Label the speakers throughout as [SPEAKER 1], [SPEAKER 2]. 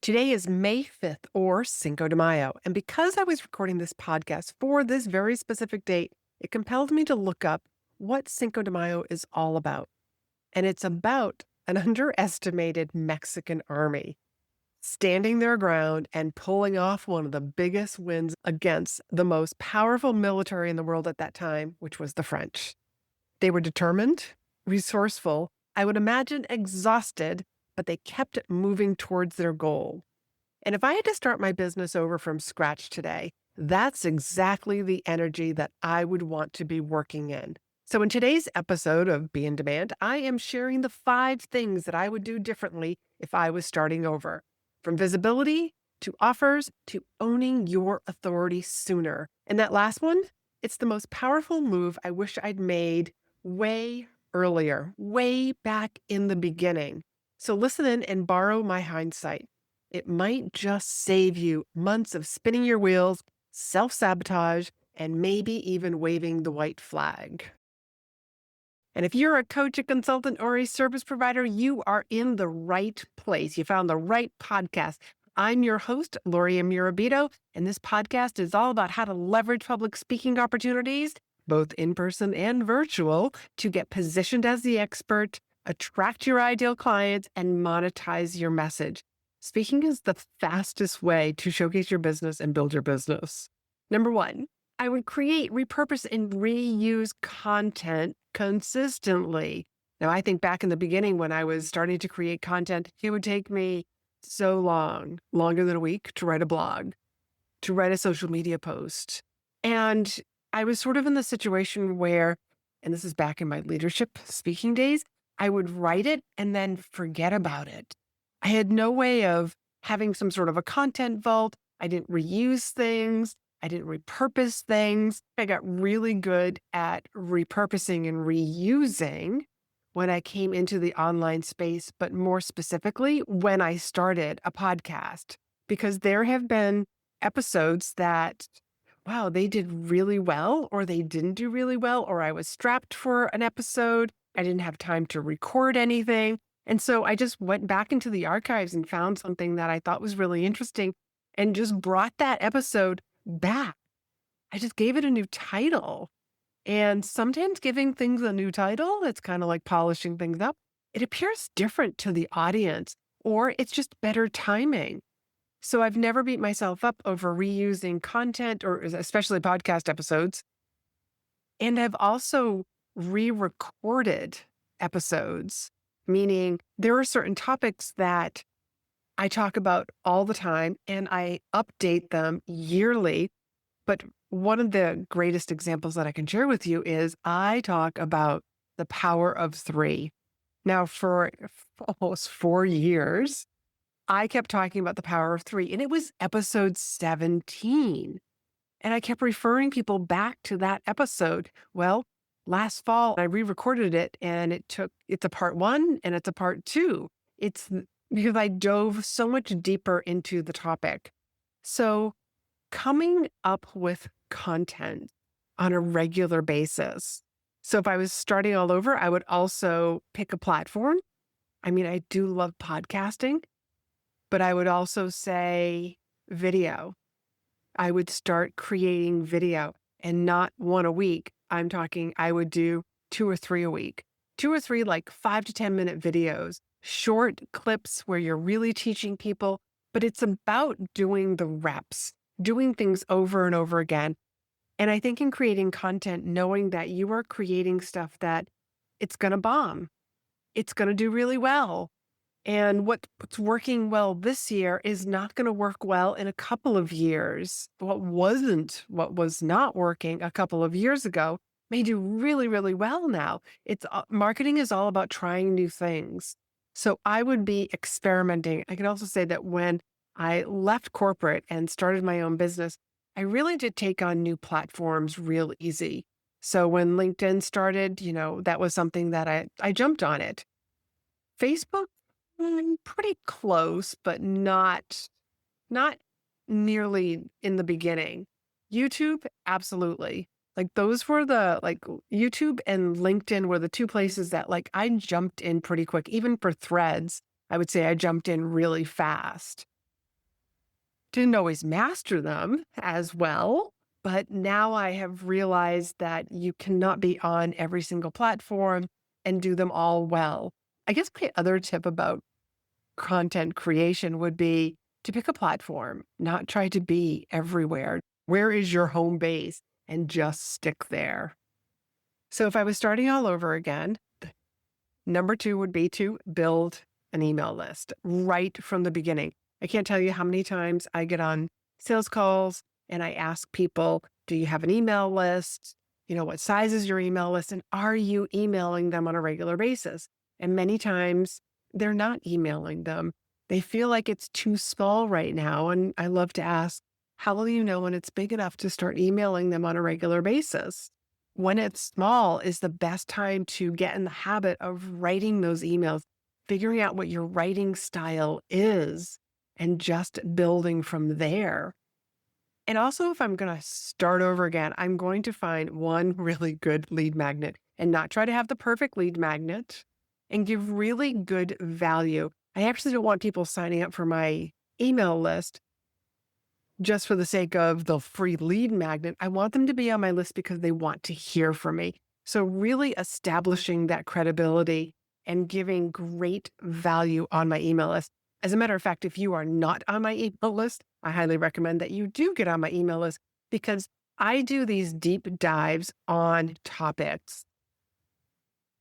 [SPEAKER 1] Today is May 5th or Cinco de Mayo. And because I was recording this podcast for this very specific date, it compelled me to look up what Cinco de Mayo is all about. And it's about an underestimated Mexican army standing their ground and pulling off one of the biggest wins against the most powerful military in the world at that time, which was the French. They were determined, resourceful, I would imagine exhausted, but they kept moving towards their goal. And if I had to start my business over from scratch today, that's exactly the energy that I would want to be working in. So in today's episode of Be in Demand, I am sharing the 5 things that I would do differently if I was starting over. From visibility to offers to owning your authority sooner. And that last one, it's the most powerful move I wish I'd made way earlier, way back in the beginning. So listen in and borrow my hindsight. It might just save you months of spinning your wheels, self-sabotage, and maybe even waving the white flag. And if you're a coach, a consultant, or a service provider, you are in the right place. You found the right podcast. I'm your host, Laurie-Ann, and this podcast is all about how to leverage public speaking opportunities, both in person and virtual, to get positioned as the expert, attract your ideal clients, and monetize your message. Speaking is the fastest way to showcase your business and build your business. Number 1, I would create, repurpose, and reuse content consistently. Now, I think back in the beginning when I was starting to create content, it would take me so long, longer than a week, to write a blog, to write a social media post. And I was sort of in the situation where, and this is back in my leadership speaking days, I would write it and then forget about it. I had no way of having some sort of a content vault. I didn't reuse things. I didn't repurpose things. I got really good at repurposing and reusing when I came into the online space, but more specifically, when I started a podcast, because there have been episodes that, wow, they did really well, or they didn't do really well, or I was strapped for an episode. I didn't have time to record anything. And so I just went back into the archives and found something that I thought was really interesting and just brought that episode back. I just gave it a new title. And sometimes giving things a new title, it's kind of like polishing things up. It appears different to the audience, or it's just better timing. So I've never beat myself up over reusing content, or especially podcast episodes. And I've also re-recorded episodes, meaning there are certain topics that I talk about all the time and I update them yearly. But one of the greatest examples that I can share with you is I talk about the power of 3. Now, for almost 4 years, I kept talking about the power of 3, and it was episode 17. And I kept referring people back to that episode. Well, last fall, I re-recorded it, and it's a part 1 and it's a part 2. It's because I dove so much deeper into the topic. So coming up with content on a regular basis. So if I was starting all over, I would also pick a platform. I mean, I do love podcasting, but I would also say video. I would start creating video, and not 1 a week. I'm talking, I would do 2 or 3 a week. 2 or 3 like 5 to 10 minute videos, short clips where you're really teaching people, but it's about doing the reps, doing things over and over again. And I think in creating content, knowing that you are creating stuff that it's going to bomb, it's going to do really well. And what's working well this year is not going to work well in a couple of years. What was not working a couple of years ago may do really, really well now. Marketing is all about trying new things. So I would be experimenting. I can also say that when I left corporate and started my own business, I really did take on new platforms real easy. So when LinkedIn started, that was something that I jumped on it. Facebook, pretty close, but not nearly in the beginning. YouTube, absolutely. Like those were YouTube and LinkedIn were the 2 places that I jumped in pretty quick. Even for threads, I would say I jumped in really fast. Didn't always master them as well, but now I have realized that you cannot be on every single platform and do them all well. I guess my other tip about content creation would be to pick a platform, not try to be everywhere. Where is your home base? And just stick there. So if I was starting all over again, number two would be to build an email list right from the beginning. I can't tell you how many times I get on sales calls and I ask people, do you have an email list? What size is your email list? And are you emailing them on a regular basis? And many times they're not emailing them. They feel like it's too small right now. And I love to ask, how will you know when it's big enough to start emailing them on a regular basis? When it's small is the best time to get in the habit of writing those emails, figuring out what your writing style is, and just building from there. And also, if I'm going to start over again, I'm going to find one really good lead magnet and not try to have the perfect lead magnet and give really good value. I actually don't want people signing up for my email list just for the sake of the free lead magnet. I want them to be on my list because they want to hear from me. So really establishing that credibility and giving great value on my email list. As a matter of fact, if you are not on my email list, I highly recommend that you do get on my email list because I do these deep dives on topics.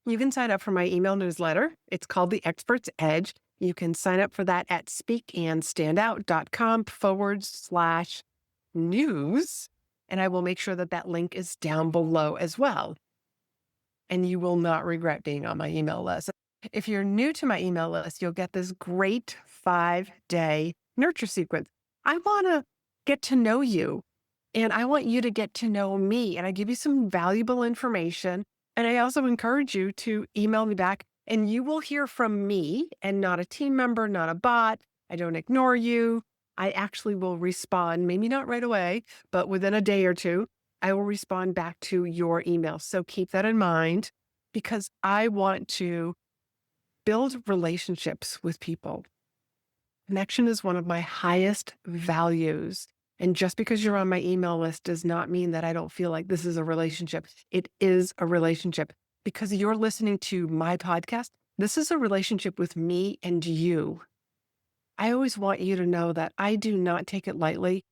[SPEAKER 1] You can sign up for my email newsletter. It's called The Expert's Edge. You can sign up for that at speakandstandout.com/news. And I will make sure that that link is down below as well. And you will not regret being on my email list. If you're new to my email list, you'll get this great 5-day nurture sequence. I want to get to know you and I want you to get to know me. And I give you some valuable information. And I also encourage you to email me back and you will hear from me and not a team member, not a bot. I don't ignore you. I actually will respond, maybe not right away, but within a day or two, I will respond back to your email. So keep that in mind because I want to build relationships with people. Connection is one of my highest values. And just because you're on my email list does not mean that I don't feel like this is a relationship. It is a relationship because you're listening to my podcast. This is a relationship with me and you. I always want you to know that I do not take it lightly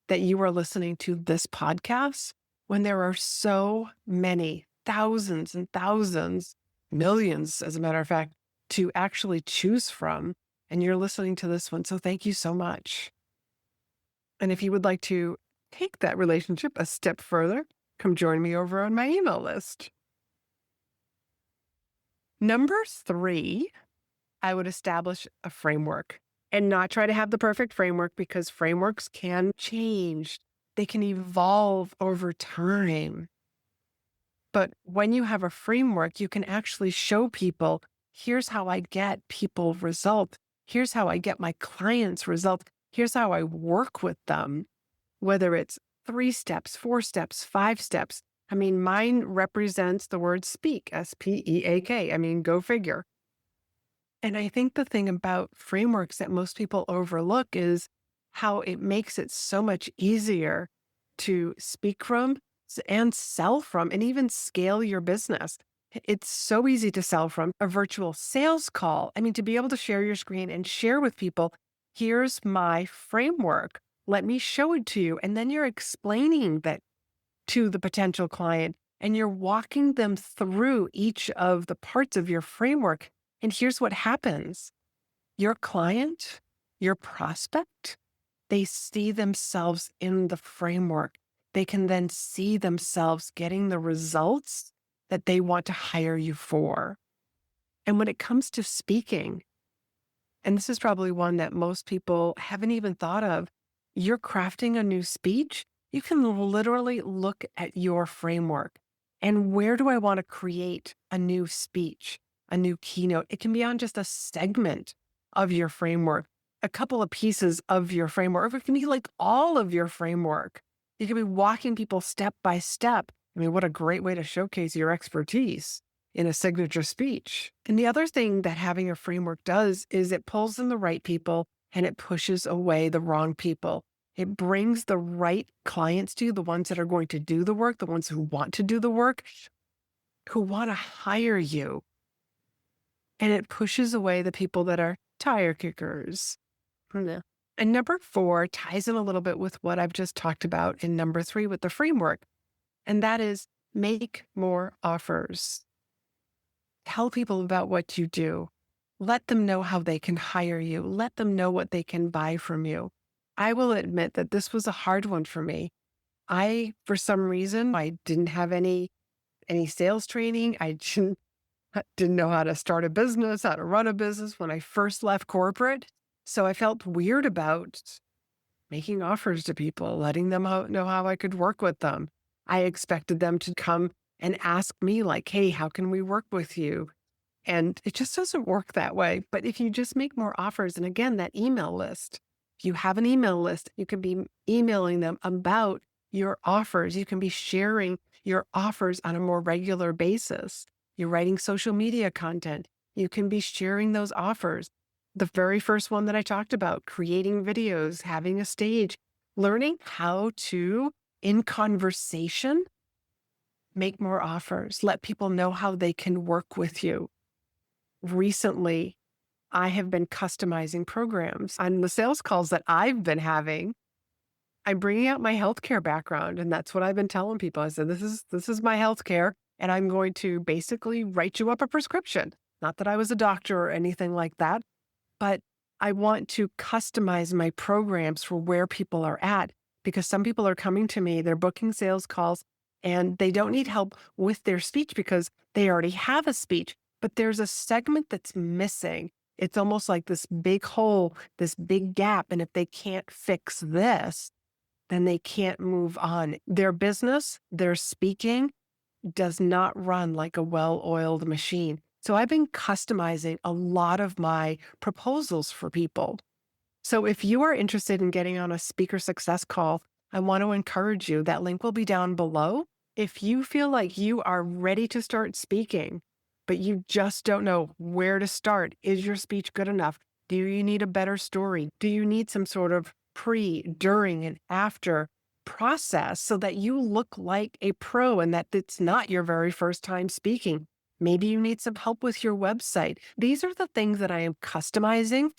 [SPEAKER 1] that you are listening to this podcast when there are so many thousands and thousands, millions, as a matter of fact, to actually choose from. And you're listening to this one. So thank you so much. And if you would like to take that relationship a step further, come join me over on my email list. Number 3, I would establish a framework and not try to have the perfect framework because frameworks can change. They can evolve over time. But when you have a framework, you can actually show people, here's how I get people results. Here's how I get my clients results. Here's how I work with them, whether it's 3 steps, 4 steps, 5 steps. I mean, mine represents the word speak, S-P-E-A-K. I mean, go figure. And I think the thing about frameworks that most people overlook is how it makes it so much easier to speak from and sell from and even scale your business. It's so easy to sell from a virtual sales call. I mean, to be able to share your screen and share with people, here's my framework. Let me show it to you. And then you're explaining that to the potential client and you're walking them through each of the parts of your framework. And here's what happens. Your client, your prospect, they see themselves in the framework. They can then see themselves getting the results that they want to hire you for. And when it comes to speaking, and this is probably one that most people haven't even thought of, you're crafting a new speech, you can literally look at your framework. And where do I want to create a new speech, a new keynote? It can be on just a segment of your framework, a couple of pieces of your framework, or it can be like all of your framework. You can be walking people step by step. I mean, what a great way to showcase your expertise in a signature speech. And the other thing that having a framework does is it pulls in the right people and it pushes away the wrong people. It brings the right clients to you, the ones that are going to do the work, the ones who want to do the work, who want to hire you. And it pushes away the people that are tire kickers. Yeah. And number 4 ties in a little bit with what I've just talked about in number 3 with the framework. And that is make more offers. Tell people about what you do. Let them know how they can hire you. Let them know what they can buy from you. I will admit that this was a hard one for me. For some reason, I didn't have any sales training. I didn't know how to start a business, how to run a business when I first left corporate. So I felt weird about making offers to people, letting them know how I could work with them. I expected them to come and ask me like, "Hey, how can we work with you?" And it just doesn't work that way. But if you just make more offers, and again, that email list, if you have an email list, you can be emailing them about your offers. You can be sharing your offers on a more regular basis. You're writing social media content. You can be sharing those offers. The very first one that I talked about, creating videos, having a stage, learning how to, in conversation, make more offers, let people know how they can work with you. Recently, I have been customizing programs on the sales calls that I've been having. I'm bringing out my healthcare background, and that's what I've been telling people. I said, this is my healthcare, and I'm going to basically write you up a prescription. Not that I was a doctor or anything like that, but I want to customize my programs for where people are at, because some people are coming to me, they're booking sales calls, and they don't need help with their speech because they already have a speech, but there's a segment that's missing. It's almost like this big hole, this big gap. And if they can't fix this, then they can't move on. Their business, their speaking does not run like a well-oiled machine. So I've been customizing a lot of my proposals for people. So if you are interested in getting on a speaker success call, I want to encourage you. That link will be down below. If you feel like you are ready to start speaking, but you just don't know where to start, is your speech good enough? Do you need a better story? Do you need some sort of pre, during, and after process so that you look like a pro and that it's not your very first time speaking? Maybe you need some help with your website. These are the things that I am customizing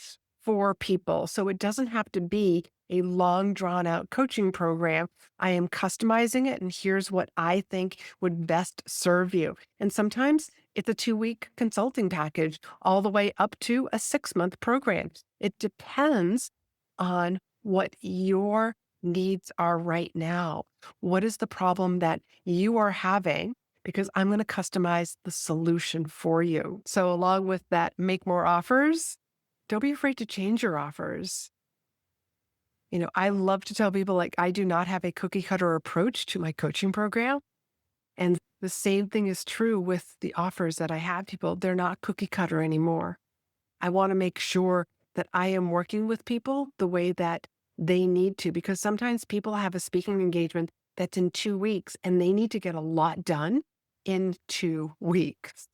[SPEAKER 1] for people. So it doesn't have to be a long, drawn out coaching program. I am customizing it, and here's what I think would best serve you. And sometimes it's a 2-week consulting package, all the way up to a 6-month program. It depends on what your needs are right now. What is the problem that you are having? Because I'm going to customize the solution for you. So, along with that, make more offers. Don't be afraid to change your offers. I love to tell people, like, I do not have a cookie cutter approach to my coaching program. And the same thing is true with the offers that I have people. They're not cookie cutter anymore. I want to make sure that I am working with people the way that they need to, because sometimes people have a speaking engagement that's in 2 weeks and they need to get a lot done in 2 weeks.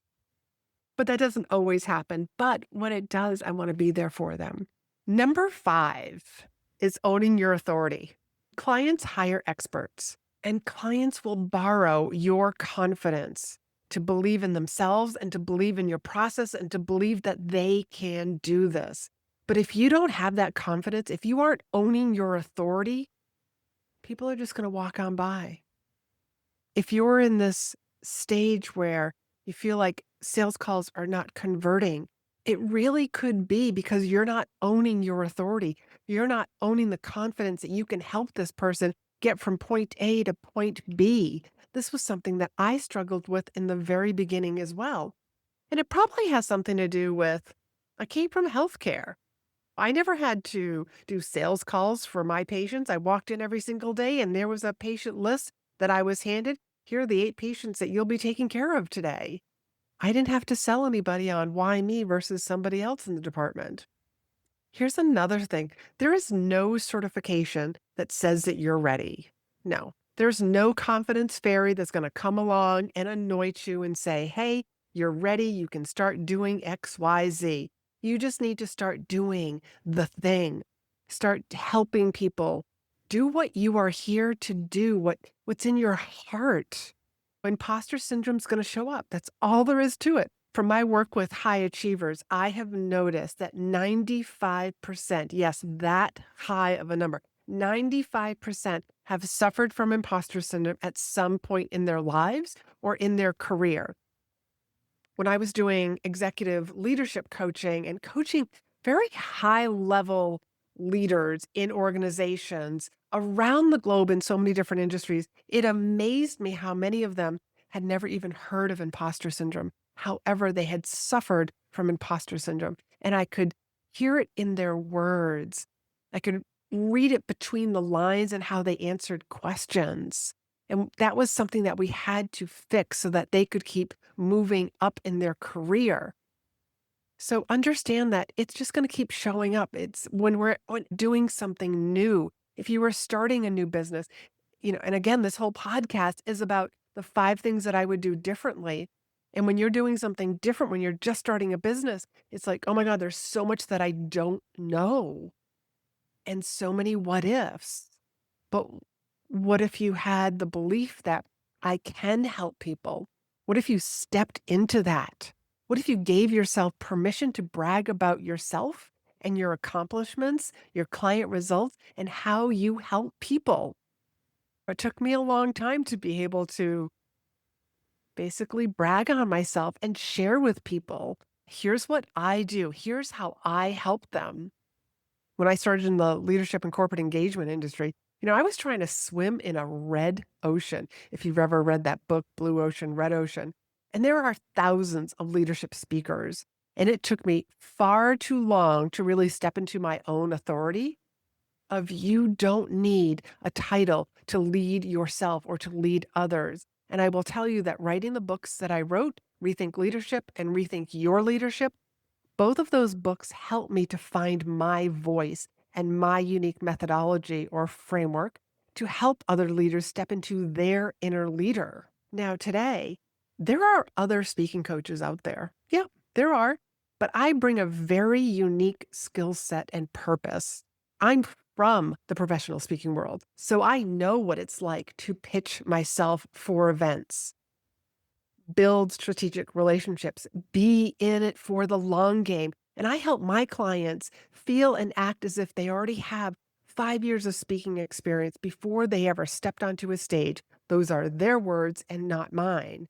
[SPEAKER 1] But that doesn't always happen. But when it does, I want to be there for them. Number 5 is owning your authority. Clients hire experts, and clients will borrow your confidence to believe in themselves and to believe in your process and to believe that they can do this. But if you don't have that confidence, if you aren't owning your authority, people are just going to walk on by. If you're in this stage where you feel like sales calls are not converting, it really could be because you're not owning your authority. You're not owning the confidence that you can help this person get from point A to point B. This was something that I struggled with in the very beginning as well. And it probably has something to do with I came from healthcare. I never had to do sales calls for my patients. I walked in every single day and there was a patient list that I was handed. Here are the 8 patients that you'll be taking care of today. I didn't have to sell anybody on why me versus somebody else in the department. Here's another thing. There is no certification that says that you're ready. No, there's no confidence fairy that's going to come along and anoint you and say, hey, you're ready. You can start doing X, Y, Z. You just need to start doing the thing. Start helping people Do what you are here to do, what's in your heart. Imposter syndrome's going to show up. That's all there is to it. From my work with high achievers, I have noticed that 95%, yes, that high of a number, 95% have suffered from imposter syndrome at some point in their lives or in their career. When I was doing executive leadership coaching and coaching very high level leaders in organizations around the globe in so many different industries, it amazed me how many of them had never even heard of imposter syndrome. However, they had suffered from imposter syndrome, and I could hear it in their words. I could read it between the lines and how they answered questions. And that was something that we had to fix so that they could keep moving up in their career. So understand that it's just going to keep showing up. It's when we're doing something new. If you were starting a new business, and again, this whole podcast is about the 5 things that I would do differently. And when you're doing something different, when you're just starting a business, it's like, oh my God, there's so much that I don't know and so many what ifs. But what if you had the belief that I can help people? What if you stepped into that? What if you gave yourself permission to brag about yourself and your accomplishments, your client results, and how you help people? It took me a long time to be able to basically brag on myself and share with people. Here's what I do. Here's how I help them. When I started in the leadership and corporate engagement industry, I was trying to swim in a red ocean. If you've ever read that book, Blue Ocean, Red Ocean, and there are thousands of leadership speakers. And it took me far too long to really step into my own authority of you don't need a title to lead yourself or to lead others. And I will tell you that writing the books that I wrote, Rethink Leadership and Rethink Your Leadership, both of those books helped me to find my voice and my unique methodology or framework to help other leaders step into their inner leader. Now, today, there are other speaking coaches out there. Yeah, there are. But I bring a very unique skill set and purpose. I'm from the professional speaking world, so I know what it's like to pitch myself for events, build strategic relationships, be in it for the long game. And I help my clients feel and act as if they already have 5 years of speaking experience before they ever stepped onto a stage. Those are their words and not mine.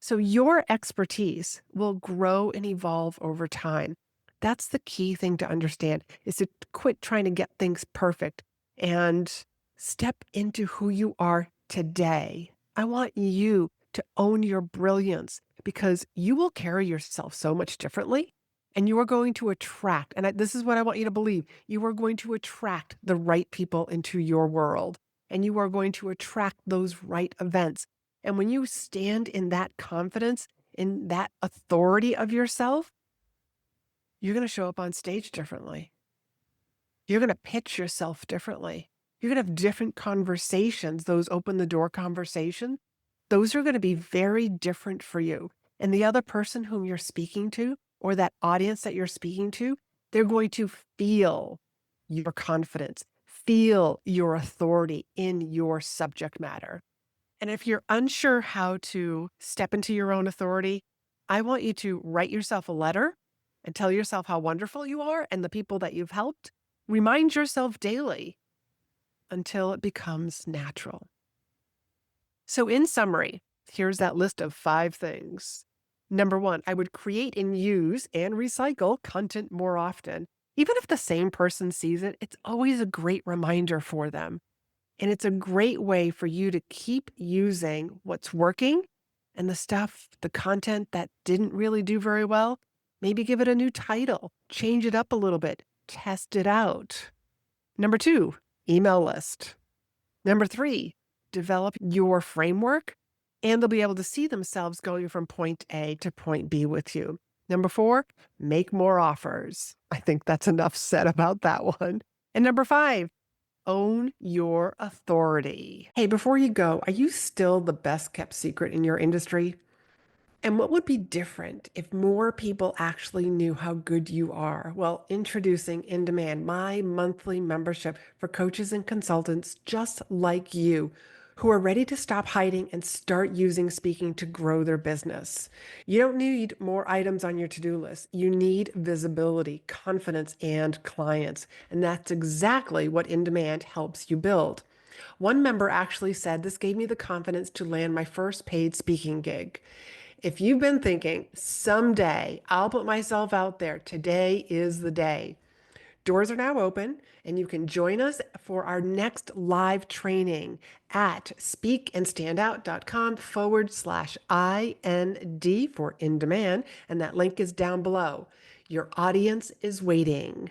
[SPEAKER 1] So your expertise will grow and evolve over time. That's the key thing to understand, is to quit trying to get things perfect and step into who you are today. I want you to own your brilliance because you will carry yourself so much differently and you are going to attract, and this is what I want you to believe, you are going to attract the right people into your world and you are going to attract those right events. And when you stand in that confidence, in that authority of yourself, you're going to show up on stage differently. You're going to pitch yourself differently. You're going to have different conversations, those open the door conversations. Those are going to be very different for you. And the other person whom you're speaking to, or that audience that you're speaking to, they're going to feel your confidence, feel your authority in your subject matter. And if you're unsure how to step into your own authority, I want you to write yourself a letter and tell yourself how wonderful you are and the people that you've helped. Remind yourself daily until it becomes natural. So in summary, here's that list of 5 things. Number 1, I would create and use and recycle content more often. Even if the same person sees it, it's always a great reminder for them. And it's a great way for you to keep using what's working and the content that didn't really do very well. Maybe give it a new title, change it up a little bit, test it out. Number 2, email list. Number 3, develop your framework and they'll be able to see themselves going from point A to point B with you. Number 4, make more offers. I think that's enough said about that one. And number 5, own your authority. Hey, before you go, are you still the best kept secret in your industry? And what would be different if more people actually knew how good you are? Well, introducing In Demand, my monthly membership for coaches and consultants just like you who are ready to stop hiding and start using speaking to grow their business. You don't need more items on your to-do list. You need visibility, confidence, and clients. And that's exactly what In Demand helps you build. One member actually said this gave me the confidence to land my first paid speaking gig. If you've been thinking, someday I'll put myself out there, today is the day. Doors are now open, and you can join us for our next live training at speakandstandout.com/IND for in demand. And that link is down below. Your audience is waiting.